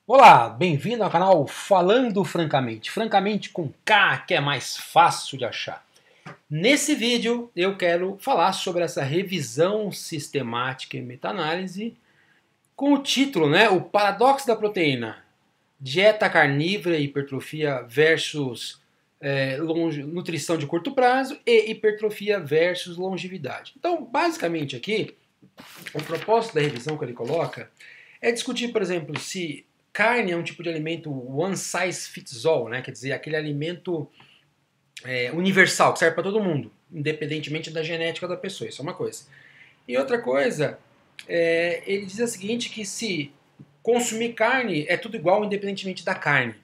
Olá, bem-vindo ao canal Falando Francamente. Francamente com K, que é mais fácil de achar. Nesse vídeo eu quero falar sobre essa revisão sistemática e meta-análise com o título, o paradoxo da proteína. Dieta carnívora e hipertrofia versus nutrição de curto prazo e hipertrofia versus longevidade. Então, basicamente aqui, o propósito da revisão que ele coloca é discutir, por exemplo, se carne é um tipo de alimento one size fits all, né? Quer dizer, aquele alimento universal, que serve para todo mundo, independentemente da genética da pessoa. Isso é uma coisa. E outra coisa, ele diz o seguinte, que se consumir carne é tudo igual, independentemente da carne.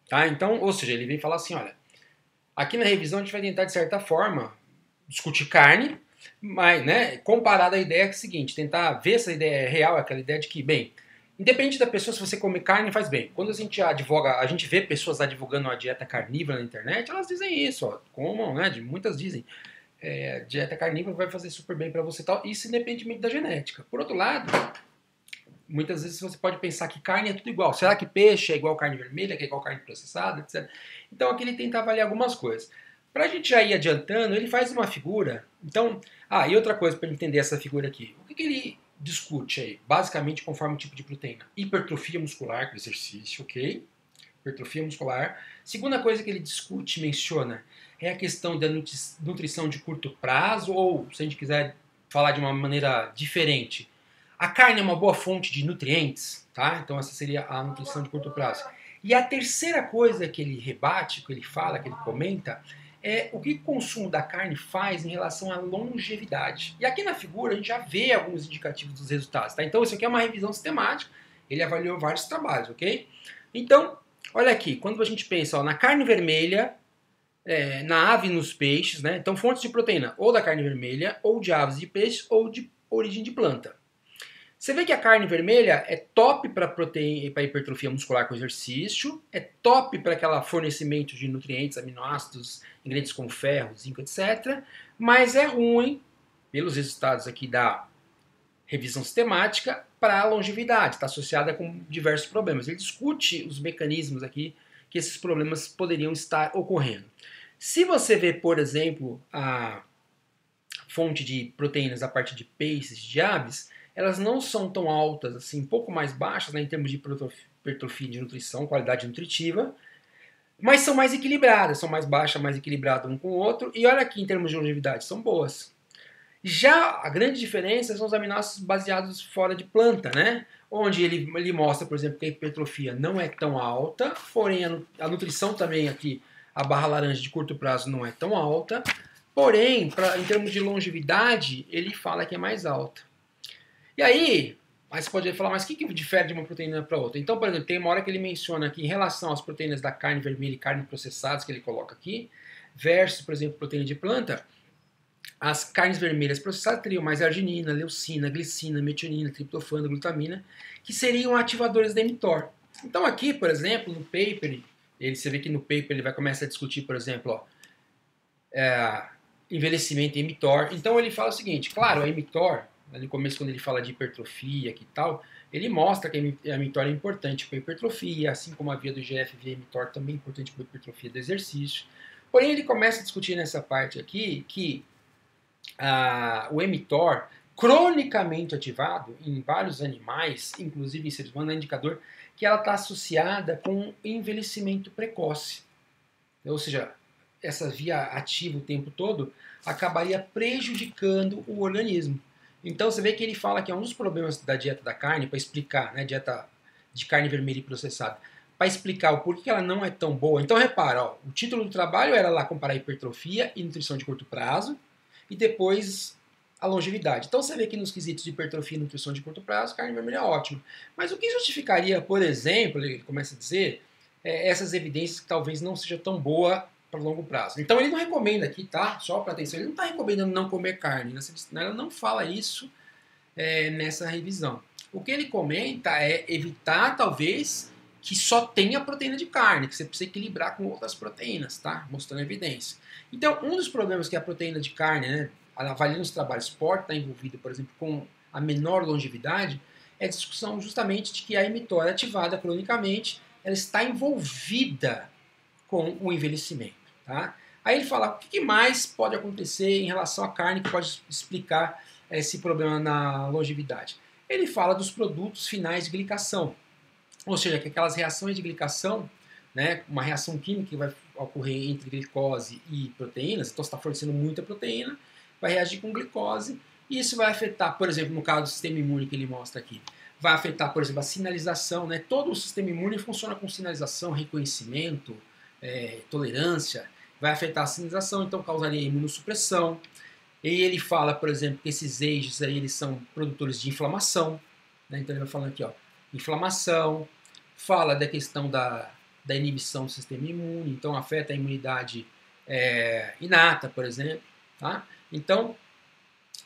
Tá? Então, ou seja, ele vem falar assim, olha, aqui na revisão a gente vai tentar, de certa forma, discutir carne, mas, comparado à ideia que é o seguinte, tentar ver se a ideia é real, aquela ideia de que, bem, independente da pessoa, se você come carne, faz bem. Quando a gente advoga, a gente vê pessoas advogando uma dieta carnívora na internet, elas dizem isso, ó, comam, muitas dizem, dieta carnívora vai fazer super bem para você e tal, isso independentemente da genética. Por outro lado, muitas vezes você pode pensar que carne é tudo igual. Será que peixe é igual carne vermelha, que é igual carne processada, etc. Então aqui ele tenta avaliar algumas coisas. Para a gente já ir adiantando, ele faz uma figura. Então, e outra coisa para entender essa figura aqui. O que ele discute aí? Basicamente, conforme o tipo de proteína. Hipertrofia muscular com exercício, ok? Hipertrofia muscular. Segunda coisa que ele discute, menciona, é a questão da nutrição de curto prazo, ou, se a gente quiser falar de uma maneira diferente, a carne é uma boa fonte de nutrientes, tá? Então essa seria a nutrição de curto prazo. E a terceira coisa que ele rebate, que ele fala, que ele comenta, é o que o consumo da carne faz em relação à longevidade. E aqui na figura a gente já vê alguns indicativos dos resultados, tá? Então isso aqui é uma revisão sistemática, ele avaliou vários trabalhos, ok? Então, olha aqui, quando a gente pensa na carne vermelha, na ave e nos peixes, né? Então fontes de proteína ou da carne vermelha, ou de aves e peixes, ou de origem de planta. Você vê que a carne vermelha é top para hipertrofia muscular com exercício, é top para aquele fornecimento de nutrientes, aminoácidos, ingredientes como ferro, zinco, etc. Mas é ruim, pelos resultados aqui da revisão sistemática, para a longevidade, está associada com diversos problemas. Ele discute os mecanismos aqui que esses problemas poderiam estar ocorrendo. Se você vê, por exemplo, a fonte de proteínas a partir de peixes, de aves, elas não são tão altas, assim, um pouco mais baixas, em termos de hipertrofia de nutrição, qualidade nutritiva, mas são mais equilibradas, são mais baixas, mais equilibradas um com o outro, e olha aqui, em termos de longevidade, são boas. Já a grande diferença são os aminoácidos baseados fora de planta, né? Onde ele mostra, por exemplo, que a hipertrofia não é tão alta, porém a nutrição também aqui, a barra laranja de curto prazo não é tão alta, porém, em termos de longevidade, ele fala que é mais alta. E aí, você pode falar, mas o que difere de uma proteína para outra? Então, por exemplo, tem uma hora que ele menciona aqui em relação às proteínas da carne vermelha e carne processadas, que ele coloca aqui, versus, por exemplo, proteína de planta, as carnes vermelhas processadas teriam mais arginina, leucina, glicina, metionina, triptofano, glutamina, que seriam ativadores da mTOR. Então aqui, por exemplo, no paper, você vê que no paper ele vai começar a discutir, por exemplo, envelhecimento em mTOR. Então ele fala o seguinte, claro, a mTOR, no começo quando ele fala de hipertrofia e tal, ele mostra que a mTOR é importante para a hipertrofia, assim como a via do GF via mTOR também é importante para a hipertrofia do exercício. Porém ele começa a discutir nessa parte aqui que o mTOR, cronicamente ativado em vários animais, inclusive em seres humanos, é indicador que ela está associada com envelhecimento precoce. Ou seja, essa via ativa o tempo todo acabaria prejudicando o organismo. Então você vê que ele fala que é um dos problemas da dieta da carne, para explicar, né, dieta de carne vermelha e processada, para explicar o porquê ela não é tão boa. Então repara, o título do trabalho era lá comparar hipertrofia e nutrição de curto prazo, e depois a longevidade. Então você vê que nos quesitos de hipertrofia e nutrição de curto prazo, carne vermelha é ótima. Mas o que justificaria, por exemplo, ele começa a dizer, essas evidências que talvez não seja tão boa para longo prazo. Então ele não recomenda aqui, tá? Só para atenção, ele não está recomendando não comer carne. Ela não fala isso nessa revisão. O que ele comenta é evitar, talvez, que só tenha proteína de carne, que você precisa equilibrar com outras proteínas, tá? Mostrando evidência. Então, um dos problemas que a proteína de carne, avaliando os trabalhos, pode estar envolvida, por exemplo, com a menor longevidade, é a discussão justamente de que a mTOR ativada cronicamente, ela está envolvida com o envelhecimento. Tá? Aí ele fala, o que mais pode acontecer em relação à carne que pode explicar esse problema na longevidade? Ele fala dos produtos finais de glicação, ou seja, que aquelas reações de glicação, né, uma reação química que vai ocorrer entre glicose e proteínas, então você está fornecendo muita proteína, vai reagir com glicose, e isso vai afetar, por exemplo, no caso do sistema imune que ele mostra aqui, vai afetar, por exemplo, a sinalização, né? Todo o sistema imune funciona com sinalização, reconhecimento, tolerância, vai afetar a sinalização, então causaria imunossupressão. E ele fala, por exemplo, que esses AGEs aí, eles são produtores de inflamação, né? Então ele vai falando aqui, ó, inflamação, fala da questão da inibição do sistema imune, então afeta a imunidade inata, por exemplo. Tá? Então,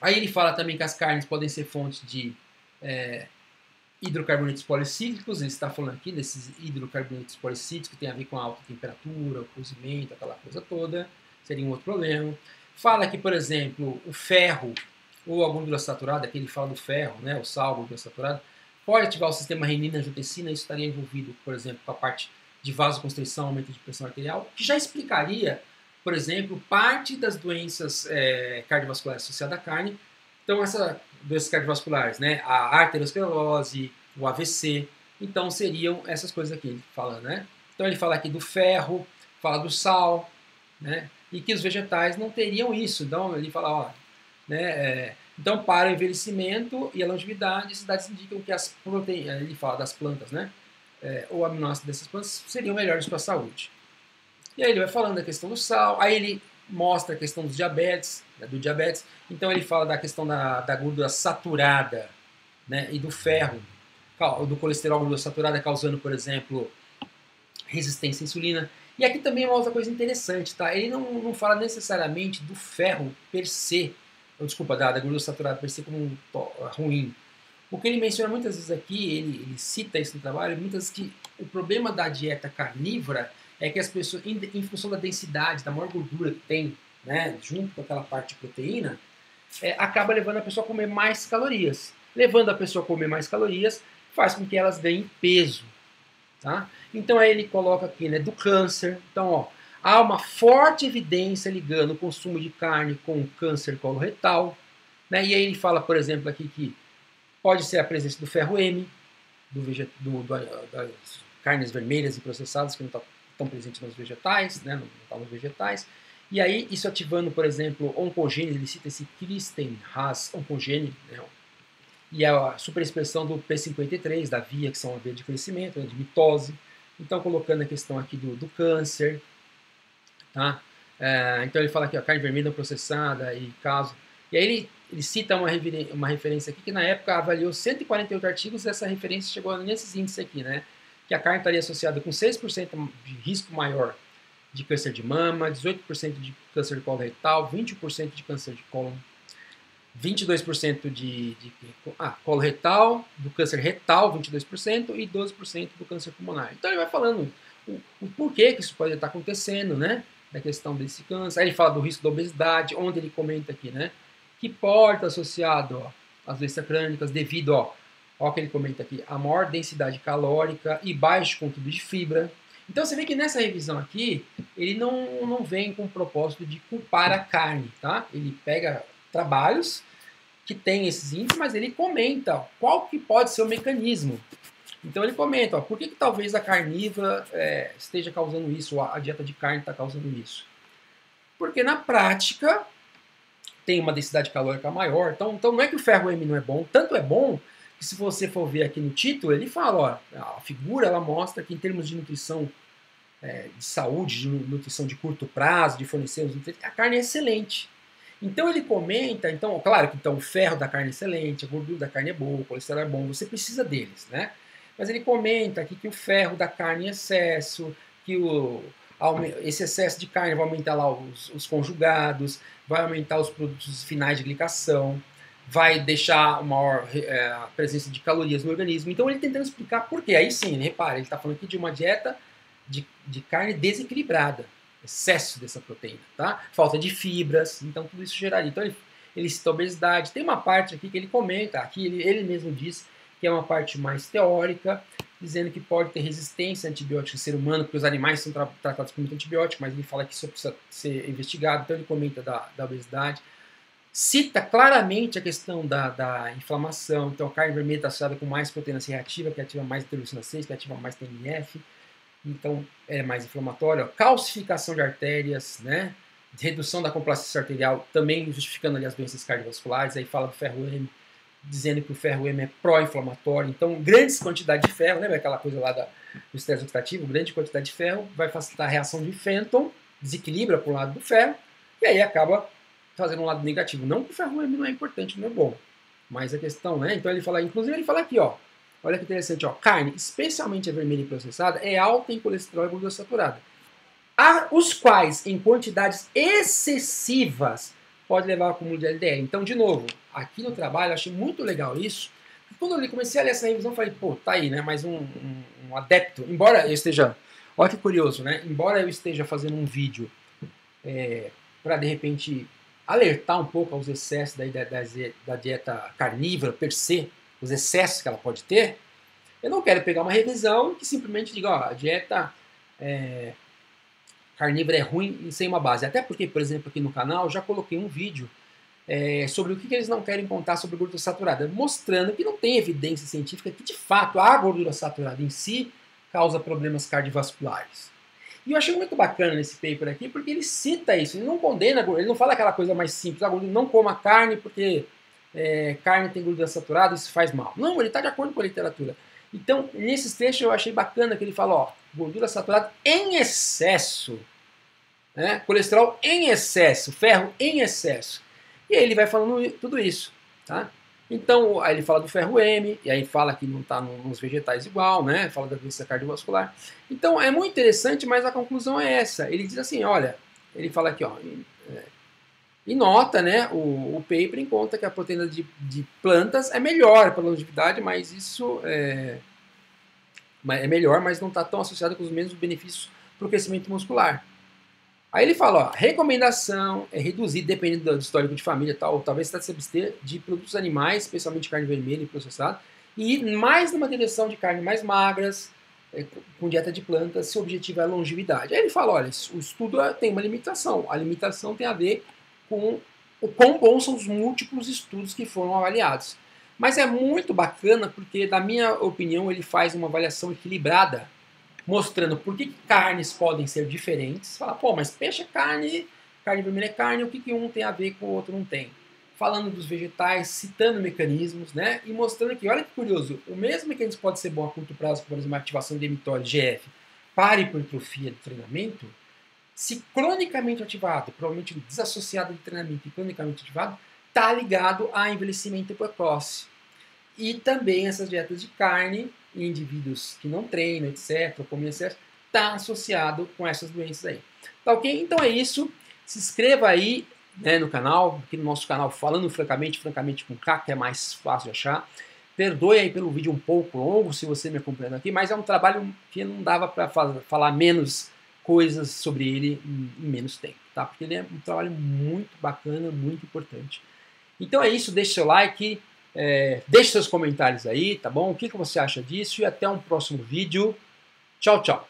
aí ele fala também que as carnes podem ser fontes de hidrocarbonetos policíclicos, ele está falando aqui desses hidrocarbonetos policíclicos que tem a ver com a alta temperatura, o cozimento, aquela coisa toda, seria um outro problema. Fala que, por exemplo, o ferro ou a gordura saturada, que ele fala do ferro, né, o sal, a gordura saturada, pode ativar o sistema renina-angiotensina, isso estaria envolvido, por exemplo, com a parte de vasoconstrição, aumento de pressão arterial, que já explicaria, por exemplo, parte das doenças cardiovasculares associadas à carne. Então, essas doenças cardiovasculares, né, a arteriosclerose, o AVC, então seriam essas coisas aqui, ele fala, né? Então ele fala aqui do ferro, fala do sal, né? E que os vegetais não teriam isso. Então ele fala, ó, né? Então para o envelhecimento e a longevidade, esses dados indicam que as proteínas, ele fala das plantas, né? Ou aminoácidos dessas plantas seriam melhores para a saúde. E aí ele vai falando da questão do sal, aí ele mostra a questão dos diabetes, do diabetes. Então ele fala da questão da gordura saturada, né, e do ferro, do colesterol, gordura saturada, causando, por exemplo, resistência à insulina. E aqui também é uma outra coisa interessante, tá? Ele não fala necessariamente do ferro per se, ou, desculpa, da gordura saturada per se como ruim. O que ele menciona muitas vezes aqui, ele cita isso no trabalho, muitas vezes que o problema da dieta carnívora é que as pessoas, em função da densidade, da maior gordura que tem, né, junto com aquela parte de proteína, acaba levando a pessoa a comer mais calorias. Levando a pessoa a comer mais calorias, faz com que elas ganhem peso. Tá? Então aí ele coloca aqui, né, do câncer. Então, ó, há uma forte evidência ligando o consumo de carne com o câncer coloretal. Né? E aí ele fala, por exemplo, aqui que pode ser a presença do ferro M, das carnes vermelhas e processadas que não estão presentes nos vegetais, né, não estão nos vegetais. E aí, isso ativando, por exemplo, oncogênese, ele cita esse Christenhusz oncogênese, né, e a superexpressão do P53, da via, que são a via de crescimento, né, de mitose. Então, colocando a questão aqui do câncer. Tá? Então, ele fala aqui, a carne vermelha processada e caso. E aí, ele cita uma referência aqui que, na época, avaliou 148 artigos e essa referência chegou nesses índices aqui, né? Que a carne estaria associada com 6% de risco maior de câncer de mama, 18% de câncer de colo retal, 20% de câncer de colo, 22% de colo retal, do câncer retal, 22%, e 12% do câncer pulmonar. Então ele vai falando o porquê que isso pode estar acontecendo, né? Da questão desse câncer. Aí ele fala do risco da obesidade, onde ele comenta aqui, né? Que pode estar associado, ó, às doenças crônicas devido, ó que ele comenta aqui, a maior densidade calórica e baixo conteúdo de fibra. Então você vê que nessa revisão aqui, ele não vem com o propósito de culpar a carne, tá? Ele pega trabalhos que tem esses índices, mas ele comenta ó, qual que pode ser o mecanismo. Então ele comenta, ó, por que talvez a carnívora esteja causando isso, ou a dieta de carne está causando isso. Porque na prática tem uma densidade calórica maior, então não é que o ferro M não é bom, tanto é bom que se você for ver aqui no título, ele fala, ó, a figura ela mostra que em termos de nutrição de saúde, de nutrição de curto prazo, de fornecer os nutrientes, a carne é excelente. Então ele comenta, então, claro que então, o ferro da carne é excelente, a gordura da carne é boa, o colesterol é bom, você precisa deles, né? Mas ele comenta aqui que o ferro da carne em excesso, que esse excesso de carne vai aumentar lá os conjugados, vai aumentar os produtos finais de glicação, vai deixar uma maior presença de calorias no organismo. Então ele tentando explicar por quê. Aí sim, repara, ele está falando aqui de uma dieta de carne desequilibrada, excesso dessa proteína, tá? Falta de fibras, então tudo isso geraria. Então ele cita obesidade. Tem uma parte aqui que ele comenta, aqui ele mesmo diz que é uma parte mais teórica, dizendo que pode ter resistência a antibióticos no ser humano, porque os animais são tratados com muito antibiótico, mas ele fala que isso precisa ser investigado, então ele comenta da obesidade. Cita claramente a questão da inflamação, então a carne vermelha está associada com mais proteína C reativa, que ativa mais interleucina 6, que ativa mais TNF, então é mais inflamatório. Calcificação de artérias, né? Redução da complacência arterial, também justificando ali as doenças cardiovasculares, aí fala do ferro M, dizendo que o ferro M é pró-inflamatório, então grandes quantidades de ferro, lembra aquela coisa lá do estresse oxidativo? Grande quantidade de ferro vai facilitar a reação de Fenton, desequilibra para o lado do ferro, e aí acaba fazendo um lado negativo. Não que o ferro M não é importante, não é bom, mas a questão, né? Então ele fala, inclusive ele fala aqui, ó, olha que interessante, ó, carne, especialmente a vermelha e processada, é alta em colesterol e gordura saturada, os quais, em quantidades excessivas, pode levar ao acúmulo de LDL. Então, de novo, aqui no trabalho, eu achei muito legal isso. Quando eu comecei a ler essa revisão, eu falei, pô, tá aí, né? Mais um adepto. Embora eu esteja... Olha que curioso, né? Embora eu esteja fazendo um vídeo para, de repente, alertar um pouco aos excessos da dieta carnívora, per se, os excessos que ela pode ter, eu não quero pegar uma revisão que simplesmente diga, ó, a dieta carnívora é ruim e sem uma base. Até porque, por exemplo, aqui no canal, já coloquei um vídeo sobre o que eles não querem contar sobre gordura saturada, mostrando que não tem evidência científica que, de fato, a gordura saturada em si causa problemas cardiovasculares. E eu achei muito bacana nesse paper aqui, porque ele cita isso, ele não condena, ele não fala aquela coisa mais simples, não coma carne porque carne tem gordura saturada, isso faz mal. Não, ele está de acordo com a literatura. Então, nesses textos eu achei bacana que ele fala, ó, gordura saturada em excesso, né? Colesterol em excesso, ferro em excesso. E aí ele vai falando tudo isso, tá? Então, aí ele fala do ferro M, e aí fala que não está nos vegetais igual, né? Fala da doença cardiovascular. Então, é muito interessante, mas a conclusão é essa. Ele diz assim, olha, ele fala aqui, ó, e nota, né, o paper em conta que a proteína de plantas é melhor para a longevidade, mas isso é melhor, mas não está tão associado com os mesmos benefícios para o crescimento muscular. Aí ele fala, ó, recomendação é reduzir, dependendo do histórico de família, tal, ou talvez se abster de produtos animais, especialmente carne vermelha e processada, e ir mais numa direção de carne mais magras, com dieta de plantas, se o objetivo é a longevidade. Aí ele fala, olha, o estudo tem uma limitação. A limitação tem a ver com o quão bons são os múltiplos estudos que foram avaliados. Mas é muito bacana porque, na minha opinião, ele faz uma avaliação equilibrada, mostrando por que carnes podem ser diferentes. Fala, pô, mas peixe é carne, carne vermelha é carne, o que um tem a ver com o outro não tem? Falando dos vegetais, citando mecanismos, né? E mostrando que, olha que curioso, o mesmo mecanismo pode ser bom a curto prazo, por exemplo, a ativação de mTOR, GF, para hipertrofia de treinamento, se cronicamente ativado, provavelmente desassociado de treinamento e cronicamente ativado, está ligado a envelhecimento precoce. E também essas dietas de carne em indivíduos que não treinam, etc., ou comem excesso, está associado com essas doenças aí. Tá ok? Então é isso. Se inscreva aí, né, no canal, aqui no nosso canal Falando Francamente, Francamente com K, que é mais fácil de achar. Perdoe aí pelo vídeo um pouco longo, se você me acompanhando aqui, mas é um trabalho que não dava para falar menos coisas sobre ele em menos tempo, tá? Porque ele é um trabalho muito bacana, muito importante. Então é isso, deixe seu like, deixe seus comentários aí, tá bom? O que você acha disso? E até um próximo vídeo. Tchau, tchau!